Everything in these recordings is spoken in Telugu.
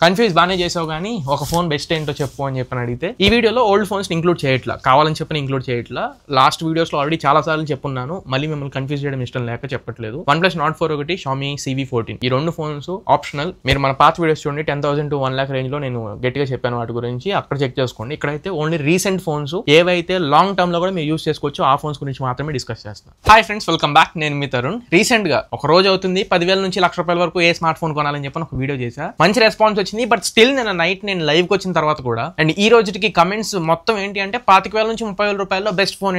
కన్ఫ్యూజ్ బాగానే చేసావు కానీ ఒక ఫోన్ బెస్ట్ ఏంటో చెప్పు అని చెప్పని అడిగితే ఈ వీడియోలో ఓల్డ్ ఫోన్స్ ఇంక్లూడ్ చేయట్లా, కావాలని చెప్పని ఇంక్లూడ్ చేయట్లా. లాస్ట్ వీడియోస్ లో ఆల్రెడీ చాలా సార్లు చెప్పున్నాను, మళ్ళీ మిమ్మల్ని కన్ఫ్యూజ్ చేయడం ఇష్టం లేక చెప్పట్లేదు. OnePlus Nord 4 ఒకటి, Xiaomi CV14 ఈ రెండు ఫోన్స్ ఆప్షనల్. మీరు మన పాత వీడియోస్ చూడండి, 10,000 to 1 lakh రేంజ్ లో నేను గట్టిగా చెప్పాను వాటి గురించి, అక్కడ చెక్ చేసుకోండి. ఇక్కడైతే ఓన్లీ రీసెంట్ ఫోన్స్ ఏవైతే లాంగ్ టర్మ్ లో కూడా మీరు యూస్ చేసుకోవచ్చు ఆ ఫోన్స్ గురించి మాత్రమే డిస్కస్ చేస్తాను. Hi friends, welcome back. నేను మీ తరుణ్. రీసెంట్ గా ఒక రోజు అవుతుంది 10,000 నుంచి ₹1,00,000 వరకు ఏ స్మార్ట్ ఫోన్ కొనాలని చెప్పి ఒక వీడియో చేశా. మంచి రెస్పాన్స్ వచ్చింది. బట్ స్టిల్ నైట్ నేను లైవ్ కి వచ్చిన తర్వాత కూడా అండ్ ఈ రోజుకి కమెంట్స్ మొత్తం ఏంటి అంటే 25,000 నుంచి ₹30,000 బెస్ట్ ఫోన్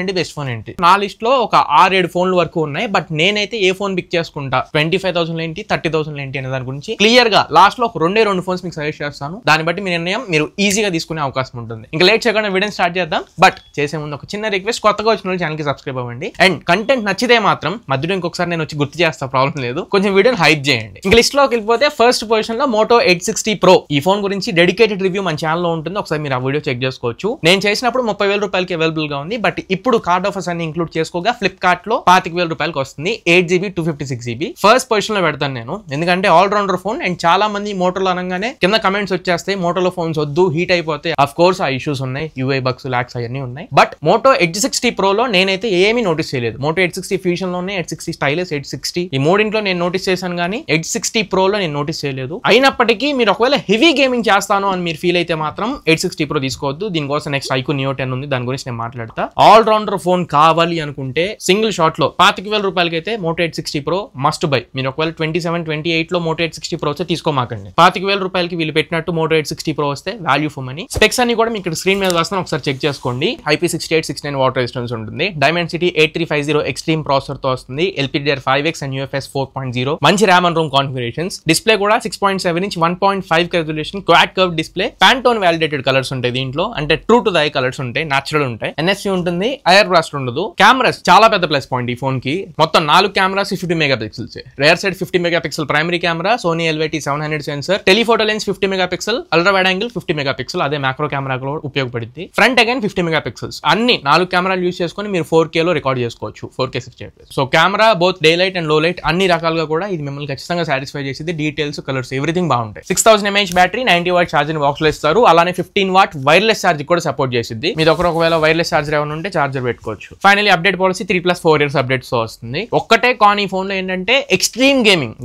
ఏంటి. నా లిస్ట్ లో ఒక 6-7 ఫోన్లు వరకు ఉన్నాయి. బట్ నేనైతే ఏ ఫోన్ పిక్ చేసుకుంటా, 25,000 ఏంటి, 30,000 ఏంటి అనే దాని గురించి క్లియర్ గా లాస్ట్ లో ఒక 2 ఫోన్స్ మీకు సజెస్ట్ చేస్తాను. దాన్ని బట్టి మీ నిర్ణయం మీరు ఈజీగా తీసుకునే అవకాశం ఉంటుంది. ఇంకా లేట్ చేయకుండా వీడియో స్టార్ట్ చేద్దాం. బట్ చేసే ముందు ఒక చిన్న రిక్వెస్ట్, కొత్తగా వచ్చిన వాళ్ళు ఛానల్ కి సబ్స్క్రైబ్ అవ్వండి. అండ్ కంటెంట్ నచ్చితే మాత్రం మధ్యలో ఇంకొకసారి నేను వచ్చి గుర్తు చేస్తా, ప్రాబ్లం లేదు, కొంచెం వీడియోని హైప్ చేయండి. ఇంకా లిస్ట్ లోకి వెళ్ళిపోతే ఫస్ట్ పొజిషన్ లో Moto H60 Pro. ఈ ఫోన్ గురించి డెడికేటెడ్ రివ్యూ మన ఛానల్లో ఉంటుంది, ఒకసారి మీరు ఆ వీడియో చెక్ చేసుకోవచ్చు. నేను చేసినప్పుడు ₹30,000 అవైలబుల్ గా ఉంది. బట్ ఇప్పుడు కార్డ్ ఆఫర్స్ అన్ని ఇంక్లూడ్ చేసుకోగా ఫ్లిప్కార్ట్ లో ₹25,000 వస్తుంది. 8GB 256GB. ఫస్ట్ పొజిషన్ లో పెడతాను నేను, ఎందుకంటే ఆల్రౌండర్ ఫోన్. అండ్ చాలా మంది మోటోలో అనగానే కింద కమెంట్స్ వచ్చేస్తాయి, మోటోలో ఫోన్స్ వద్దు, హీట్ అయిపోతే. అఫ్ కోర్స్ ఆ ఇష్యూస్ ఉన్నాయి, UI బగ్స్, లాక్స్ అవన్నీ ఉన్నాయి. బట్ Moto H60 Pro లో నేనైతే ఏమీ నోటీస్ చేయలేదు. Moto H60 Fusion లోనే, H60 Stylus, H60 ఈ మూడింట్లో నేను నోటీస్ చేశాను, కానీ H60 Pro లో నేను నోటీస్ చేయలేదు. అయినప్పటికీ మీరు ఒకవేళ హెవీ గేమింగ్ చేస్తాను అని మీరు ఫీల్ అయితే మాత్రం H60 Pro తీసుకోవద్దు. దీనికోసం నెక్స్ట్ iQOO Neo 10 ఉంది, దాని గురించి నేను మాట్లాడతా. ఆల్ రౌండర్ ఫోన్ కావాలి అనుకుంటే సింగిల్ షాట్ లో ₹25,000 అయితే Moto H60 Pro must by. మీరు ఒకవేళ 27-28 లో Moto H60 Pro వస్తే తీసుకోమాకండి. ₹25,000 వీళ్ళు పెట్టినట్టు Moto H60 Pro వస్తే వాల్యూ ఫర్ మనీ. స్పెక్స్ అన్ని కూడా మీకు స్క్రీన్ మీద వస్తాను, ఒకసారి చెక్ చేసుకోండి. IP6869 వాటర్ రెసిస్టెన్స్ ఉంటుంది. Dimensity 8350 ఎక్స్ట్రీమ్ ప్రాసెసర్ తో వస్తుంది. LPDDR5X and UFS 4.0. మంచి RAM and Rome configurations. Display కూడా 6.7 inch 1.5K resolution quad curve display. Pantone validated colours ఉంటాయి దీంట్లో, అంటే true to the I colours ఉంటాయి, న్యాచురల్ ఉంటాయి. NFC ఉంటుంది, ఐఆర్ బ్లాస్ట్ ఉండదు. కెమెరాస్ చాలా పెద్ద ప్లస్ పాయింట్ ఈ ఫోన్ కి. మొత్తం 4 cameras 50 megapixels. Rare side 50 megapixel primary camera, Sony LVT700 sensor, telephoto lens 50 megapixel, ultra wide angle 50 megapixel, అదే మ్యాక్రో కెమెరా కూడా ఉపయోగపడుతుంది. Front again 50 megapixels. అన్ని 4 కెమెరాలు యూస్ చేసుకుని మీరు 4K లో రికార్డ్ చేసుకోవచ్చు, 4K 60 FPS. So camera both day light and లో లైట్ అన్ని రకాలుగా కూడా ఇది మిమ్మల్ని ఖచ్చితంగా సాటిస్ఫై చేసింది. డీటెయిల్స్, కలర్స్, ఎవ్రీథింగ్ బాగుంటాయి. 6000 mAh battery, 90W charging box లో ఇస్తారు. అలానే 15W వైర్లెస్ ఛార్జ్ కూడా సపోర్ట్ చేసింది. మీ దగ్గర ఒకవేళ వైర్లెస్ ఛార్జర్ ఏమైనా ఉంటే ఛార్జర్ పెట్టుకోవచ్చు. Finally update policy 3+4 years updates తో వస్తుంది. ఒక్కటే కాన్ ఈ ఫోన్ లో ఏంటంటే ఎక్స్ట్రీమ్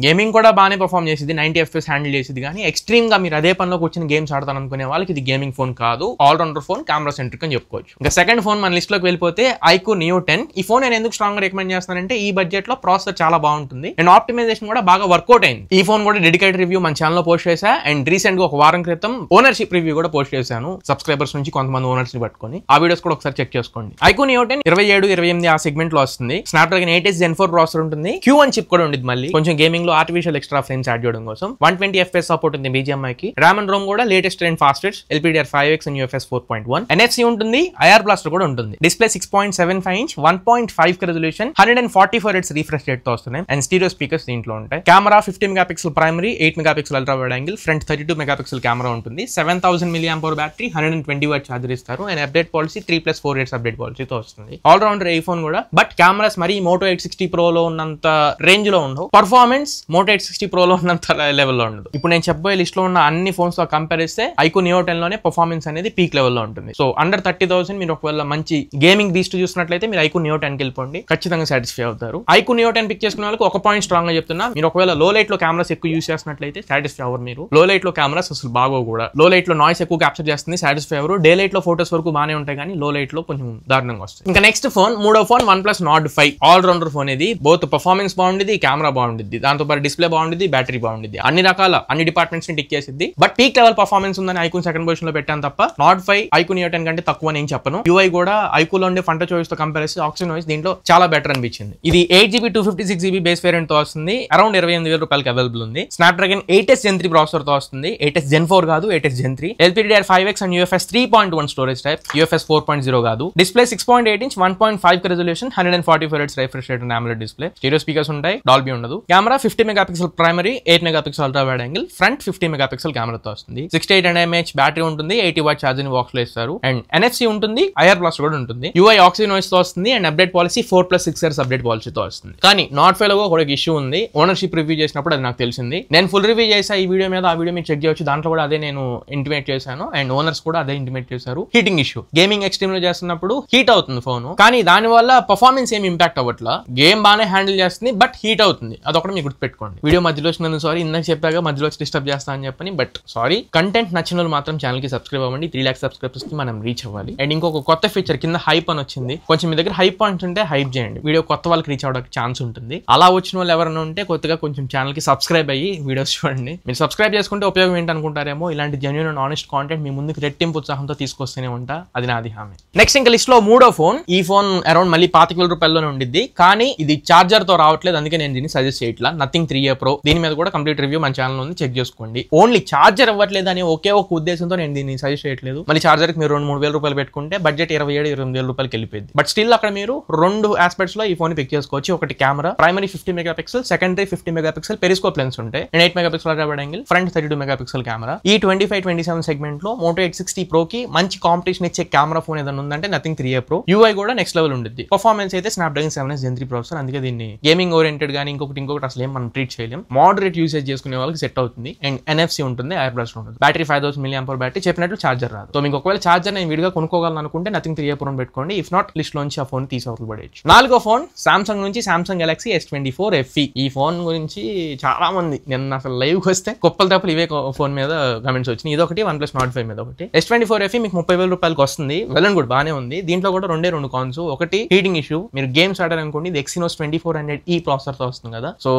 గేమింగ్ కూడా బాగానే పర్ఫామ్ చేసింది, 90 FPS హ్యాండిల్ చేసింది. కానీ ఎక్స్ట్రీమ్ గా మీరు అదే పనిలోకి వచ్చిన గేమ్స్ ఆడతాను అనుకునే వాళ్ళకి ఇది గేమింగ్ ఫోన్ కాదు, ఆల్రౌండర్ ఫోన్, కెమెరా సెంట్రిక్ అని చెప్పుకోవచ్చు. ఇంకా సెకండ్ ఫోన్ మన లిస్ట్ లోకి వెళ్ళిపోతే iQOO Neo 10. ఈ ఫోన్ నేను ఎందుకు స్ట్రాంగ్ గా రికమెండ్ చేస్తానంటే ఈ బడ్జెట్ లో ప్రాసెసర్ చాలా బాగుంటుంది అండ్ ఆప్టిమైజేషన్ కూడా బాగా వర్కౌట్ అయింది. ఈ ఫోన్ కూడా డెడికేటెడ్ రివ్యూ మన ఛానల్ లో పోస్ట్ చేశా. అండ్ రీసెంట్ గా ఒక వారం క్రితం ఓనర్షిప్ రివ్యూ కూడా పోస్ట్ చేశాను, సబ్స్క్రైబర్స్ నుంచి కొంతమంది ఓనర్స్ ని పట్టుకొని. ఆ వీడియోస్ కూడా ఒకసారి చెక్ చేసుకోండి. iQOO Neo 10 27-28 ఆ సెగ్మెంట్ లో వస్తుంది. Snapdragon 8H Gen 4 ప్రాసెసర్ ఉంటుంది. Q1 చిప్ కూడా ఉంటుంది. మళ్ళీ కొంచెం గేమింగ్ లో ఆర్టిఫిషియల్ ఎక్స్ట్రా ఫ్రేమ్స్ యాడ్ చేయడం కోసం 120 FPS సపోర్ట్ ఉంది BGMI కి. RAM అండ్ ROM కూడా latest and fastest, LPDDR5X and UFS 4.1. NFC ఉంటుంది, IR బ్లాస్టర్ కూడా ఉంటుంది. Display 6.75 inch 1.5K resolution, 144Hz refresh rate తో వస్తున్నాయి. అండ్ స్టీరియో స్పీకర్స్ దీంట్లో ఉంటాయి. Camera 50 megapixel primary, 8 megapixel ultra wide angle, front 32 megapixel camera ఉంటుంది. 7000 mAh బ్యాటరీ, 120W ఛార్జర్ ఇస్తారు. And update policy 3+4 years update పాలసీతో వస్తుంది. ఆల్ రౌండర్ ఈ ఫోన్ కూడా. బట్ కెమెరాస్ మరి Moto H60 Pro లో ఉన్నంత రేంజ్ లో ఉండవు. పర్ఫార్మెన్స్ Moto H60 Pro లో ఉన్నంత లెవెల్లో ఉండదు. ఇప్పుడు నేను చెప్పబోయే లిస్ట్ లో ఉన్న అన్ని ఫోన్స్ తో కంపేర్ చేస్తే iQOO Neo 10 లోనే పర్ఫార్మెన్స్ అనేది పీక్ లెవెల్లో ఉంటుంది. సో అండర్ 30,000 మీరు ఒకవేళ మంచి గేమింగ్ బీస్ట్ చూసినట్లయితే మీరు iQOO Neo 10 కి వెళ్ళిపోండి, ఖచ్చితంగా సాటిస్ఫై అవుతారు. iQOO Neo 10 పిక్ చేసుకునే వాళ్ళకి ఒక పాయింట్ స్ట్రాంగ్ గా చెప్తున్నా, మీరు ఒకవేళ లో లైట్ లో కెమెరాస్ ఎక్కువ యూస్ చేసినట్లయితే సాటిస్ఫై అవ్వరు. మీరు లో లైట్ లో కెమెరాస్ అసలు బాగో కూడా. లో లైట్ లో నాయిస్ ఎక్కువ క్యాప్చర్ చేస్తుంది, సాటిస్ఫై అవ్వరు. డే లైట్ లో ఫోటోస్ వరకు బాగానే ఉంటాయి, కానీ లో లైట్ లో కొంచెం దారుణంగా వస్తుంది. ఇంకా నెక్స్ట్ ఫోన్, మూడో phone OnePlus Nord 5. All rounder phone ఇది. బోత్ పర్ఫార్మెన్స్ బాగుంటుంది, కెమెరా బాగుంటుంది, దాంతో పాటు డిస్ప్లే బాగుంటుంది, బ్యాటరీ బాగుంటుంది, అన్ని రకాల అన్ని డిపార్ట్మెంట్స్ ని టిక్ చేసింది. బట్ పీక్ లెవెల్ పర్ఫార్మెన్స్ ఉందని iQOO సెకండ్ పొజిషన్ లో పెట్టాను తప్ప Nord 5 iQOO Neo 10 కంటే తక్కువ నేను చెప్పను. UI కూడా iQOO లో ఉండే ఫంటా చాయిస్ తో కంపేర్ చేస్తే ఆక్సిజన్ వాయిస్ దీంట్లో చాలా బెటర్ అనిపించింది. ఇది 8GB 256GB బేస్ వేరియంట్ తో వస్తుంది. అరౌండ్ ₹28,000 అవైలబుల్ ఉంది. Snapdragon 8H Gen 3 ప్రాసెసర్ తో వస్తుంది. 8H Gen 4 కాదు, 8H Gen 3. LPDDR5X and UFS 3.1 storage type, UFS 4.0 కాదు. Display 6.8 inch 1.5K resolution, 144Hz refresh rate ఉన్న AMOLED డిస్ప్లే. స్టీరియో స్పీకర్స్ ఉంటాయి, డాల్బీ ఉండదు. Camera 50 megapixel primary, 8 megapixel ultra wide angle, front 50 megapixel కెమెరాతో వస్తుంది. 68 mAh బ్యాటరీ ఉంటుంది, 80W ఛార్జింగ్ బాక్స్ లో ఇస్తారు. అండ్ NFC ఉంటుంది, IR బ్లాస్ట్ కూడా ఉంటుంది. UI ఆక్సిజన్ వాయిస్ తో వస్తుంది. And update policy 4+6 years update పాలసీతో వస్తుంది. కానీ Nord 5 లో ఒక ఇష్యూ ఉంది. ఓనర్షిప్ రివ్యూ చేసినప్పుడు అది నాకు తెలిసింది. నేను ఫుల్ రివ్యూ చేసా ఈ వీడియో మీద, ఆ వీడియో మీరు చెక్ చేయొచ్చు. దాంట్లో కూడా అదే నేను ఇంటిమేట్ చేశాను అండ్ ఓనర్స్ కూడా అదే ఇంటిమేట్ చేశారు. హీటింగ్ ఇష్యూ, గేమింగ్ ఎక్స్ట్రీమ్ లో చేస్తున్నప్పుడు హీట్ అవుతుంది ఫోన్, కానీ దాని వల్ల పర్ఫార్మెన్స్ ఏమి ఇంపాక్ట్ అవ్వట్లా. గేమ్ బాగానే హ్యాండిల్ చేస్తుంది బట్ హీట్ అవుతుంది. అదొకటి మీకు గుర్తుపెట్టుకోండి. వీడియో మధ్యలో వచ్చినందుకు సారీ, ఇందాక చెప్పాక మధ్యలో వచ్చి డిస్టర్బ్ చేస్తా అని చెప్పని, బట్ సారీ. కంటెంట్ నచ్చిన వాళ్ళు మాత్రం ఛానల్ కి సబ్స్క్రైబ్ అవ్వండి. 3 lakhs సబ్స్క్రైబర్స్ కి మనం రీచ్ అవ్వాలి. అండ్ ఇంకొక కొత్త ఫీచర్ కింద హైప్ అని వచ్చింది. కొంచెం మీ దగ్గర హైప్ పాయింట్స్ ఉంటే హైప్ చేయండి, వీడియో కొత్త వాళ్ళకి రీచ్ అవ్వడానికి ఛాన్స్ ఉంటుంది. అలా వచ్చిన వాళ్ళు ఎవరైనా ఉంటే కొత్తగా కొంచెం ఛానల్ కి సబ్స్క్రైబ్ అయ్యి వీడియోస్ చూడండి. మీరు సబ్స్క్రైబ్ చేసుకుంటే ఉపయోగం ఏంటనుకుంటారేమో, ఇలాంటి జెన్యూన్ అండ్ ఆనెస్ట్ కాంటెంట్ మీ ముందుకు రెట్టింపు ఉత్సాహంతో తీసుకొస్తూనే ఉంటా, అది నాది హామీ. నెక్స్ట్ ఇంకా లిస్ట్ లో 3వ ఫోన్. ఈ ఫోన్ అరౌండ్ మళ్ళీ 25,000 రూపాయల్లోనే ఉండిద్ది, కానీ ఇది చార్జర్ తో రావట్లేదు, అందుకే నేను దీన్ని సజెస్ట్ చేయట్లా. నథింగ్ 3A Pro, దీని మీద కూడా కంప్లీట్ రివ్యూ మన ఛానల్ ఉంది, చెక్ చేసుకోండి. ఓన్లీ చార్జర్ ఇవ్వట్లేదు అని ఒకే ఒక ఉద్దేశంతో నేను దీన్ని సజెస్ట్ చేయట్లేదు. మళ్ళీ చార్జర్ కి మీరు 2-3 వేల రూపాయలు పెట్టుకుంటే బడ్జెట్ 27-28 వేల రూపాయలకి వెళ్ళిపోయింది. బట్ స్టిల్ అక్కడ మీరు 2 ఆస్పెక్ట్స్ లో ఈ ఫోన్ పిక్ చేసుకోవచ్చు. ఒకటి camera, primary 50 megapixel, secondary 50 megapixel periscope lens ఉంటాయి, 8 megapixel ultra angle, front 32 megapixel camera. ఈ 25-27 సెగ్మెంట్ లో Moto X60 Pro కి మంచి కాంపిటీషన్ ఇచ్చే కెమెరా ఫోన్ ఏదైనా ఉందంటే నథింగ్ 3A Pro. UI కూడా నెక్స్ట్ లెవెల్ ఉంటుంది. పర్ఫార్మెన్స్ అయితే Snapdragon 7S Gen 3 ప్రాసెసర్, అందుకే దీన్ని గేమింగ్ ఓరియంటెడ్ గానీ ఇంకొకటి అసలు ఏం మనం ట్రీట్ చేయలేం. మోడరేట్ యూసేజ్ చేసుకునే వాళ్ళకి సెట్ అవుతుంది. అండ్ NFC ఉంటుంది, ఎయిర్ బ్రష్ ఉంటుంది. బ్యాటరీ 5000 mAh బ్యాటరీ, చెప్పినట్లు చార్జర్ రాదు. సో మీకు ఒకవేళ చార్జర్ నేను విడిగా కొనుక్కోగలను అనుకుంటే నథింగ్ 3A Pro పెట్టుకోండి. ఇఫ్ నాట్ లిస్ట్ లోంచి ఆ ఫోన్ తీసి పడేయచ్చు. 4వ ఫోన్ సామ్సంగ్ నుంచి Samsung Galaxy S24 FE. ఈ ఫోన్ గురించి చాలా మంది నిన్న అసలు లైవ్ కి వస్తే కుప్పలు తప్పలు ఇవే ఫోన్ మీద కమెంట్స్ వచ్చినాయి. ఇదొకటి, OnePlus Nord 5 మీద ఒకటి. S24 FE మీకు 30,000 రూపాయలకి వస్తుంది. వెల్ అండ్ గుడ్, బానే ఉంది. దీంట్లో కూడా 2 కాన్స్. ఒకటి హీటింగ్ ఇష్యూ. మీరు గేమ్స్ ఆడారనుకోండి, ఇది Exynos 2400E ప్రాసెసర్ తో వస్తుంది కదా, సో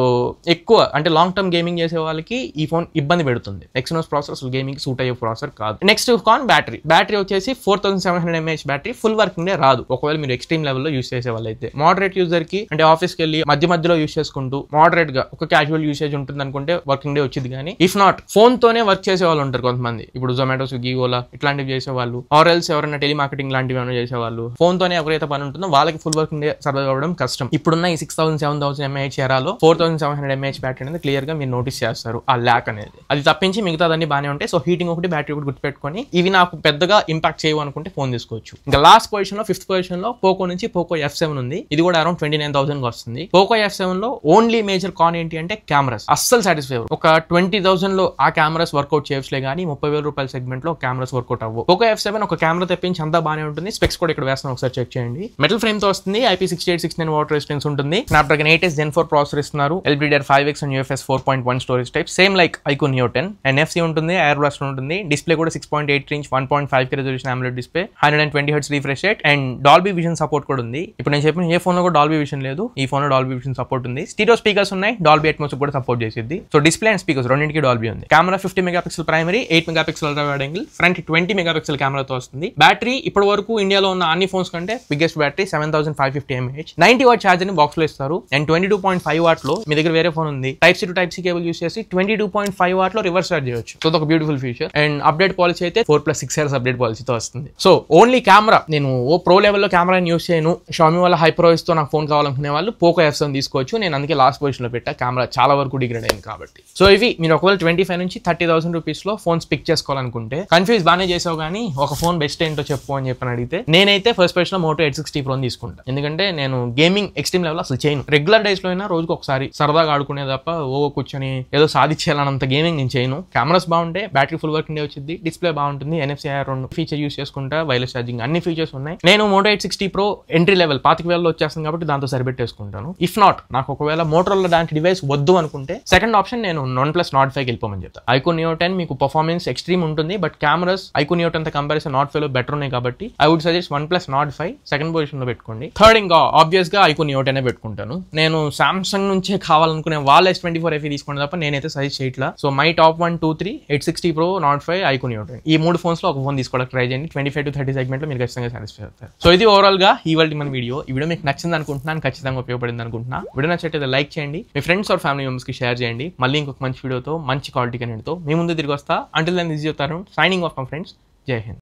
ఎక్కువ అంటే లాంగ్ టర్మ్ గేమింగ్ చేసే వాళ్ళకి ఈ ఫోన్ ఇబ్బంది పెడుతుంది. Exynos ప్రాసెసర్ అసలు గేమింగ్ సూట్ అయ్యే ప్రాసెసర్ కాదు. నెక్స్ట్ కాన్ బ్యాటరీ వచ్చేసి 4700 mAh battery. Full working day రాదు ఒకవేళ మీరు ఎక్స్ట్రీమ్ లెవెల్లో యూస్ చేసే వాళ్ళైతే. మోడరేట్ యూజర్ కి అంటే ఆఫీస్కి వెళ్ళి మధ్యలో యూస్ చేసుకుంటూ మోడరేట్ గా ఒక క్యాజువల్ యూసేజ్ ఉంటుంది అనుకుంటే వర్కింగ్ డే వచ్చింది. కానీ ఇఫ్ నాట్ ఫోన్ తోనే వర్క్ చేసే వాళ్ళు ఉంటారు కొంతమంది, ఇప్పుడు జొమాటో, స్విగ్గీ, ఓలా ఇట్లాంటివి చేసే వాళ్ళు, ఆర్ ఎల్స్ ఎవరైనా టెలిమార్కెటింగ్ లాంటివి ఏమైనా చేసే వాళ్ళు, ఫోన్ తోనే ఎవరైతే పని ఉంటుందో వాళ్ళకి ఫుల్ వర్కింగ్ డే సర్వైవ్ అవ్వడం కష్టం. ఇప్పుడున్న ఈ 6000-7000 mAh ఎరాలో 4700 mAh బ్యాటరీ అనేది క్లియర్ గా మీరు నోటీస్ చేస్తారు ఆ ల్యాక్ అనేది. అది తప్పించి మిగతాదన్నీ బాగానే ఉంటాయి. సో హీటింగ్ ఒకటి, బ్యాటరీ ఒకటి గుర్తుపెట్టుకొని ఇవి నాకు పెద్దగా ఇంపాక్ట్ చేయవు అనుకుంటే ఫోన్ తీసుకోవచ్చు. ఇంకా లాస్ట్ పొజిషన్ లో 5th పొజిషన్ లో పోకో నుంచి పోకో F7 ఉంది. ఇది కూడా అరౌండ్ 29,000 వస్తుంది. పోకో F7 లో ఓన్లీ మేజర్ కాన్ ఏంటి అంటే కెమెరాస్ అస్సలు సాటిస్ఫై. ఒక 20,000 లో ఆ కెమెరాస్ వర్కౌట్ చేయవచ్చులే కానీ 30,000 రూపాయల సెగ్మెంట్ లో కెమెరాస్ వర్కౌట్ అవ్వవు. పోకో F7 ఒక కెమెరా తెప్పించి అంతా బాగానే ఉంటుంది. స్పెక్స్ కూడా ఇక్కడ వేస్తాను, ఒకసారి చెక్ చేయండి. మెటల్ ఫ్రేమ్ తో వస్తుంది. IP6869 వాటర్ రెసిస్టెన్స్ ఉంటుంది. Snapdragon 8S Gen 4 ప్రాసెసర్ ఇస్తున్నారు. LPDDR5X and UFS 4.1 storage type, same like iQOO Neo 10. NFC ఉంటుంది, ఎయిర్ బ్రష్ ఉంటుంది. డిస్ప్లే కూడా 6.8 inch 1.5K resolution AMOLED display, 120 Hz refresh rate and Dolby vision support కూడా ఉంది. ఇప్పుడు నేను చెప్పిన ఏ ఫోన్ లో కూడా డాల్బీ విజన్ లేదు, ఈ ఫోన్ లో డాల్బీ విజన్ సపోర్ట్ ఉంది. స్టీరియో స్పీకర్స్ ఉన్నాయి, డాల్బీ అట్మోస్ కూడా సపోర్ట్ చేసేది. సో డిస్ప్లే అండ్ స్పీకర్స్ రెండింటికి డాల్బీ ఉంది. Camera 50 megapixel primary, 8 megapixel ultra wide angle, front 20 megapixel కెమెరాతో వస్తుంది. బ్యాటరీ ఇప్పటి వరకు ఇండియాలో ఉన్న అన్ని ఫోన్స్ కంటే biggest battery 7550 mAh. 90 what charger ని బాక్స్ లో ఇస్తారు. అండ్ 22.5 వాట్ లో మీ దగ్గర వేరే ఫోన్ ఉంది, Type C to Type C cable use చేసి 22.5 వాట్ లో రివర్స్ ఛార్జ్ చేయొచ్చు. సో ఒక beautiful feature. And update policy అయితే 4+6 years అప్డేట్ పాలసీతో వస్తుంది. సో ఓన్లీ కెమెరా, నేను ఓ ప్రో లెవెల్లో కెమెరాని యూస్ చేయను, షామీ వాళ్ళ హై ప్రైస్ తో నాకు ఫోన్ కావాలనుకునే వాళ్ళు పోకో F7 తీసుకోవచ్చు. నేను అందుకే లాస్ట్ పొజిషన్ లో పెట్టా, కెమెరా చాలా వరకు డిగ్రేడ్ అయింది కాబట్టి. సో ఇవి మీరు ఒకవేళ 25 నుంచి 30,000 రూపీస్ లో ఫోన్స్ పిక్ చేసుకోవాలనుకుంటే, కన్ఫ్యూజ్ బాగానే చేసావు కానీ ఒక ఫోన్ బెస్ట్ ఏంటో చెప్పు అని చెప్పని అడిగితే నేనైతే ఫస్ట్ పొజిషన్ లో Moto X60 Pro తీసుకుంటా. ఎందుకంటే నేను గేమింగ్ ఎక్స్ట్రీమ్ లెవెల్ అసలు చేయను. రెగ్యులర్ డేస్ లో అయినా రోజుకి ఒకసారి సరదాగా ఆడుకునే తప్ప కూర్చొని ఏదో సాధించాలన్నంత గేమింగ్ నేను చేయను. కెమెరాస్ బాగుంటే, బ్యాటరీ ఫుల్ వర్కింగ్ డే వచ్చింది, డిస్ప్లే బాగుంటుంది, NFC 2 ఫీచర్ యూస్ చేసుకుంటా, వైర్లెస్ ఛార్జింగ్ అన్ని ఫీచర్స్ ఉన్నాయి. నేను Moto X60 Pro entry level 25,000 వచ్చేస్తుంది కాబట్టి దాంతో సరిపెట్టేసుకుంటాను. ఇఫ్ నాట్ నాకు ఒకవేళ మోటరోలా దానికి డివైస్ వద్దు అనుకుంటే సెకండ్ ఆప్షన్ నేను OnePlus Nord 5 వెళ్ళిపోమని చెప్తాను. iQOO Neo 10 మీకు పర్ఫార్మెన్స్ ఎక్స్ట్రీమ్ ఉంటుంది, but cameras iQOO Neo 10 comparison Nord 5 లో బెటర్ ఉన్నాయి కాబట్టి I would suggest OnePlus Nord 5 second position లో పెట్టుకోండి. థర్డ్ ఇంకా ఆబ్వియస్ గా iQOO Neo 10 పెట్టుకుంటాను. నేను సామ్సంగ్ నుంచే కావాలనుకునే వాళ్ళ S24 FE తీసుకోండి తప్ప నేనైతే సజెస్ట్ చేయట్లా. So my top 1, 2, 3 860 Pro, Nord 5, iQOO Neo 10 ఈ 3 ఫోన్స్ లో ఒక ఫోన్ తీసుకోవడానికి ట్రై చేయండి. 25 to 30 సెగ్మెంట్ లో మీరు ఖచ్చితంగా సాటిస్ఫై అవుతారు. సో ఇది ఓవరాల్ గా ఇవాళ మన వీడియో. ఈ వీడియో మీకు నచ్చింది అనుకుంటున్నాను, ఖచ్చితంగా ఉపయోగపడింది అనుకుంటున్నా. వీడియో నచ్చితే లైక్ చేయండి, మీ ఫ్రెండ్స్ ఆర్ ఫ్యామిలీ మెంబర్స్ కి షేర్ చేయండి. మళ్ళీ ఇంకొక మంచి వీడియోతో, మంచి క్వాలిటీ కంటెంట్ తో మీ ముందు తిరిగి వస్తా. Until then this is your Tarun signing off my friends. Jai Hind.